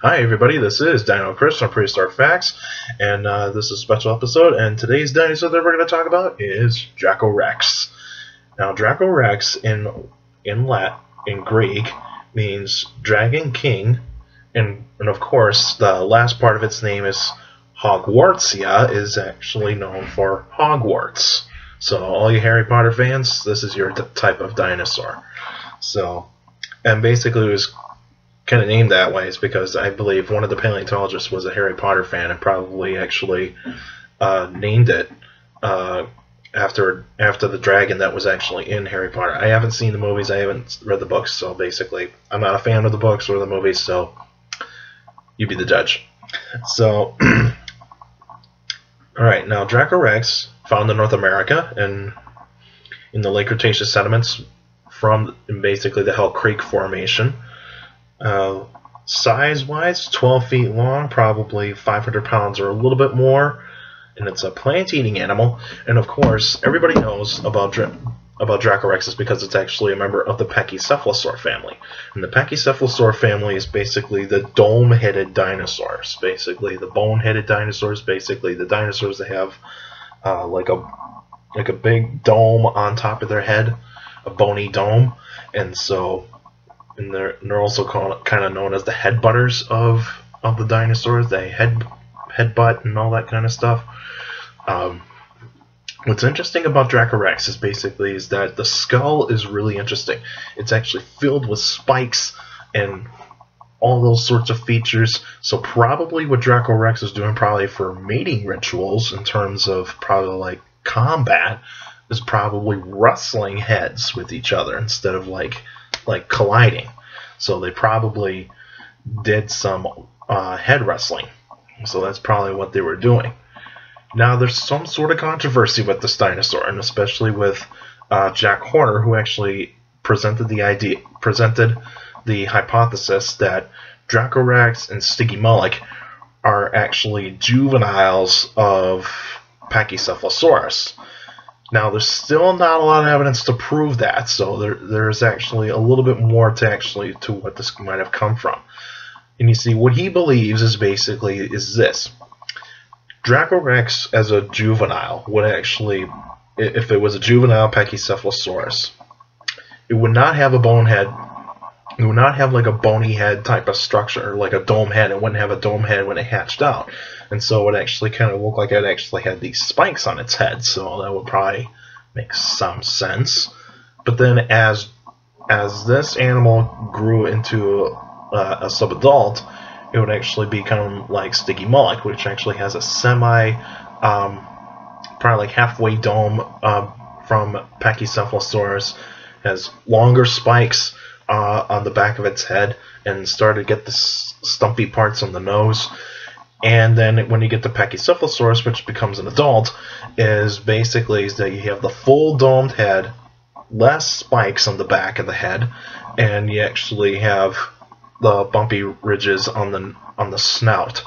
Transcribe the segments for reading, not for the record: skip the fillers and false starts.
Hi everybody, this is Dino Chris from Prehistoric Facts, and this is a special episode, and today's dinosaur that we're going to talk about is Dracorex. Now Dracorex in Greek means dragon king, and of course the last part of its name is Hogwartsia, is actually known for Hogwarts. So all you Harry Potter fans, this is your type of dinosaur. So, and basically it was kind of named that way is because I believe one of the paleontologists was a Harry Potter fan and probably actually named it after the dragon that was actually in Harry Potter. I haven't seen the movies, I haven't read the books, so basically I'm not a fan of the books or the movies, so you be the judge. So, alright, now Dracorex, found in North America and in the late Cretaceous sediments from basically the Hell Creek Formation. Size-wise, 12 feet long, probably 500 pounds or a little bit more, and it's a plant-eating animal. And of course, everybody knows about Dracorex is because it's actually a member of the Pachycephalosaur family. And the Pachycephalosaur family is basically the dome-headed dinosaurs. Basically, the bone-headed dinosaurs. Basically, the dinosaurs that have like a big dome on top of their head, a bony dome, and so. And they're also kind of known as the headbutters of the dinosaurs. They headbutt and all that kind of stuff. What's interesting about Dracorex is that the skull is really interesting. It's actually filled with spikes and all those sorts of features. So probably what Dracorex is doing probably for mating rituals in terms of probably like combat is probably wrestling heads with each other instead of like colliding. So they probably did some head wrestling. So that's probably what they were doing. Now there's some sort of controversy with this dinosaur, and especially with Jack Horner, who actually presented the hypothesis that Dracorex and Stygimoloch are actually juveniles of Pachycephalosaurus. Now, there's still not a lot of evidence to prove that, so there's actually a little bit more to what this might have come from. And you see, what he believes is basically this. Dracorex as a juvenile would actually, if it was a juvenile Pachycephalosaurus, it would not have a bone head. It would not have like a bony head type of structure, like a dome head. It wouldn't have a dome head when it hatched out. And so it actually kind of looked like it actually had these spikes on its head. So that would probably make some sense. But then as this animal grew into a subadult, it would actually become like Stygimoloch, which actually has a probably like halfway dome from Pachycephalosaurus, has longer spikes on the back of its head, and started to get the stumpy parts on the nose. And then when you get to Pachycephalosaurus, which becomes an adult, is that you have the full domed head, less spikes on the back of the head, and you actually have the bumpy ridges on the snout.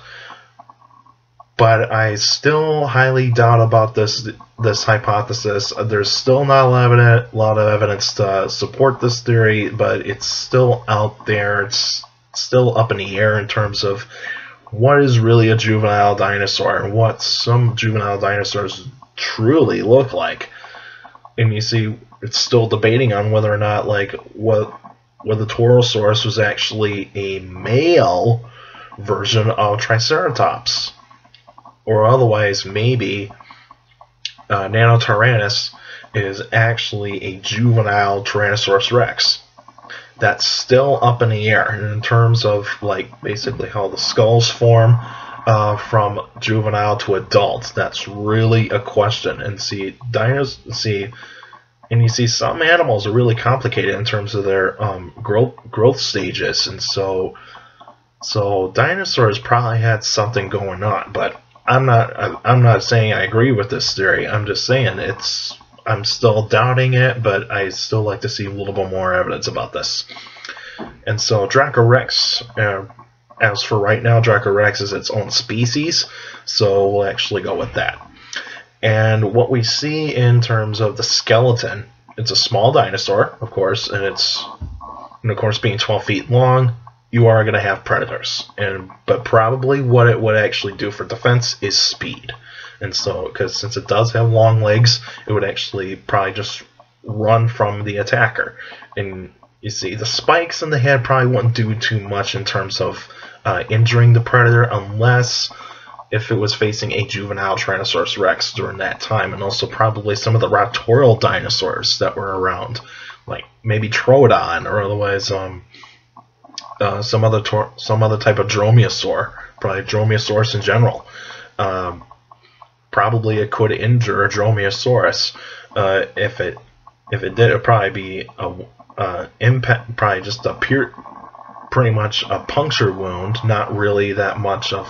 But I still highly doubt about this hypothesis. There's still not a lot of evidence to support this theory, but it's still out there. It's still up in the air in terms of what is really a juvenile dinosaur and what some juvenile dinosaurs truly look like. And you see, it's still debating on whether or not whether Torosaurus was actually a male version of Triceratops, or otherwise maybe Nanotyrannus is actually a juvenile Tyrannosaurus Rex. That's still up in the air. And in terms of basically how the skulls form from juvenile to adult, that's really a question. And you see some animals are really complicated in terms of their growth stages, and so dinosaurs probably had something going on. But I'm not saying I agree with this theory. I'm just saying I'm still doubting it, but I still like to see a little bit more evidence about this. And so Dracorex, as for right now, Dracorex is its own species, so we'll actually go with that. And what we see in terms of the skeleton, it's a small dinosaur, of course, and of course being 12 feet long, you are going to have predators, but probably what it would actually do for defense is speed. And so, because since it does have long legs, it would actually probably just run from the attacker. And you see, the spikes in the head probably wouldn't do too much in terms of injuring the predator, unless if it was facing a juvenile Tyrannosaurus Rex during that time, and also probably some of the raptorial dinosaurs that were around, like maybe Troodon, or otherwise some other type of dromaeosaur, probably Dromaeosaurus in general. Probably it could injure a Dromaeosaurus. If it did, it'd probably be a impact, probably just a pretty much a puncture wound, not really that much of.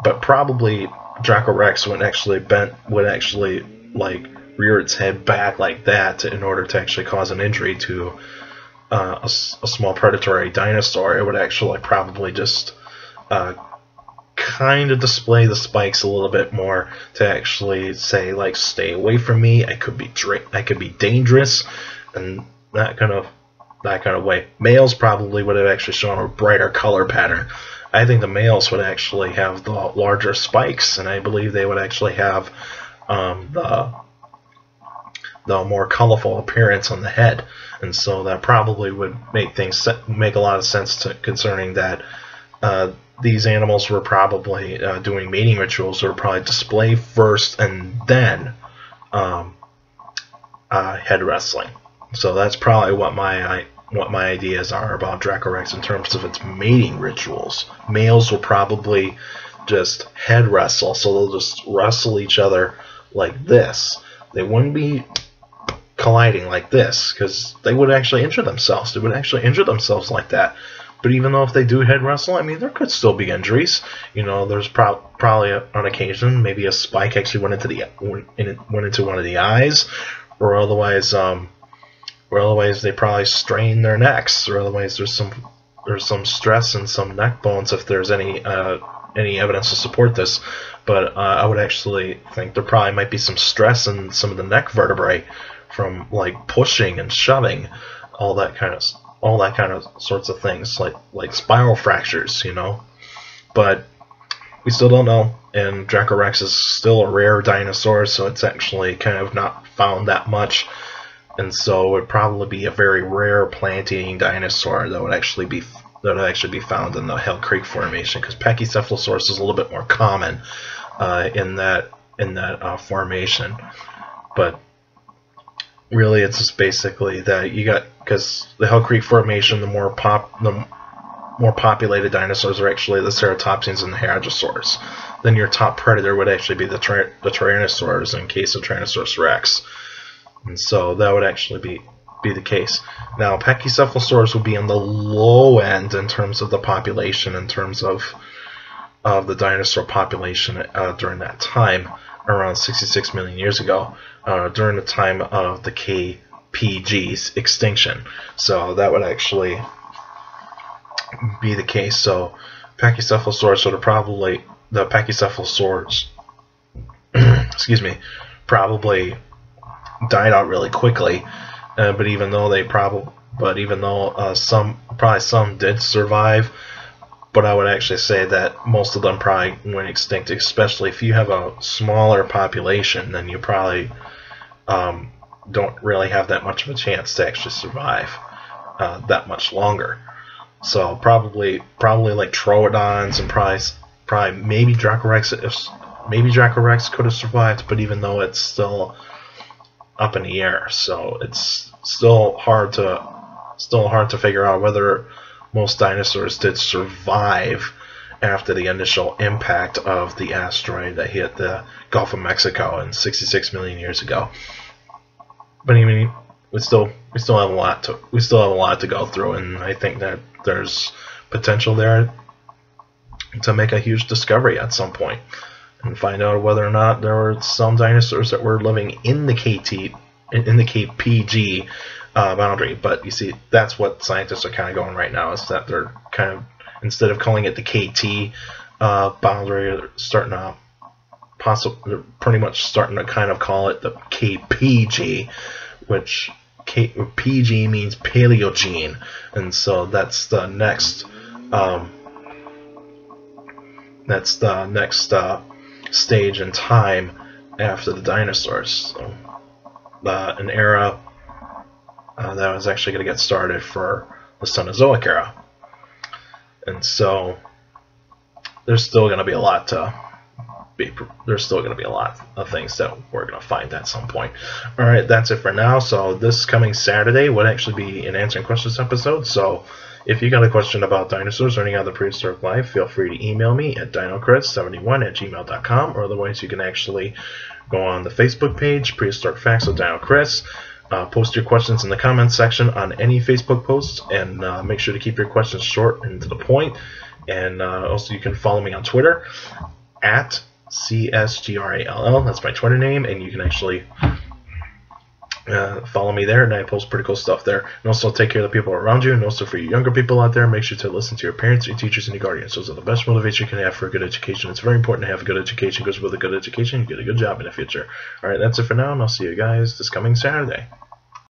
But probably Dracorex would actually like rear its head back like that in order to actually cause an injury to a small predatory dinosaur. It would actually probably just kind of display the spikes a little bit more to actually say, like, stay away from me. I could be dangerous, and that kind of way. Males probably would have actually shown a brighter color pattern. I think the males would actually have the larger spikes, and I believe they would actually have the more colorful appearance on the head, and so that probably would make a lot of sense concerning that these animals were probably doing mating rituals, or probably display first and then head wrestling. So that's probably what my ideas are about Dracorex in terms of its mating rituals. Males will probably just head wrestle, so they'll just wrestle each other like this. They wouldn't be colliding like this, because they would actually injure themselves. They would actually injure themselves like that. But even though if they do head wrestle, I mean, there could still be injuries. You know, there's probably on occasion maybe a spike actually went into one of the eyes, or otherwise they probably strain their necks, or otherwise there's some stress in some neck bones if there's any evidence to support this. But I would actually think there probably might be some stress in some of the neck vertebrae from like pushing and shoving, all that kind of sorts of things, like spiral fractures, you know. But we still don't know, and Dracorex is still a rare dinosaur, so it's actually kind of not found that much. And so it would probably be a very rare plant-eating dinosaur that would actually be found in the Hell Creek Formation, because Pachycephalosaurus is a little bit more common in that formation. But really, it's just basically that you got, because the Hell Creek Formation, the more populated dinosaurs are actually the ceratopsians and the hadrosaurs. Then your top predator would actually be the tyrannosaurs in case of Tyrannosaurus Rex. And so that would actually be the case. Now, Pachycephalosaurus would be on the low end in terms of the population, in terms of the dinosaur population during that time, around 66 million years ago, during the time of the KPG's extinction. So that would actually be the case. So Pachycephalosaurus would have probably, the Pachycephalosaurs, excuse me, probably died out really quickly, but even though some did survive, but I would actually say that most of them probably went extinct, especially if you have a smaller population, then you probably don't really have that much of a chance to actually survive that much longer. So probably like Troodons, and probably maybe Dracorex could have survived, but even though it's still up in the air, so it's still hard to figure out whether most dinosaurs did survive after the initial impact of the asteroid that hit the Gulf of Mexico in 66 million years ago. But I mean, we still have a lot to go through, and I think that there's potential there to make a huge discovery at some point, and find out whether or not there were some dinosaurs that were living in the KPG boundary. But you see, that's what scientists are kind of going right now, is that they're kind of, instead of calling it the KT boundary, they're pretty much starting to kind of call it the KPG, which PG means Paleogene, and so that's the next stage in time after the dinosaurs. So an era that was actually going to get started for the Cenozoic era, and so there's still going to be a lot of things that we're going to find at some point. Alright, that's it for now. So this coming Saturday would actually be an answering questions episode. So if you got a question about dinosaurs or any other prehistoric life, feel free to email me at dinocris71@gmail.com, or otherwise you can actually go on the Facebook page, Prehistoric Facts with Dino Chris. Post your questions in the comments section on any Facebook posts, and make sure to keep your questions short and to the point. And also you can follow me on Twitter at CSGRALL. That's my Twitter name, and you can actually follow me there, and I post pretty cool stuff there. And also take care of the people around you, and also for you younger people out there, make sure to listen to your parents, your teachers, and your guardians. Those are the best motivation you can have for a good education. It's very important to have a good education, because with a good education you get a good job in the future. Alright, that's it for now, and I'll see you guys this coming Saturday.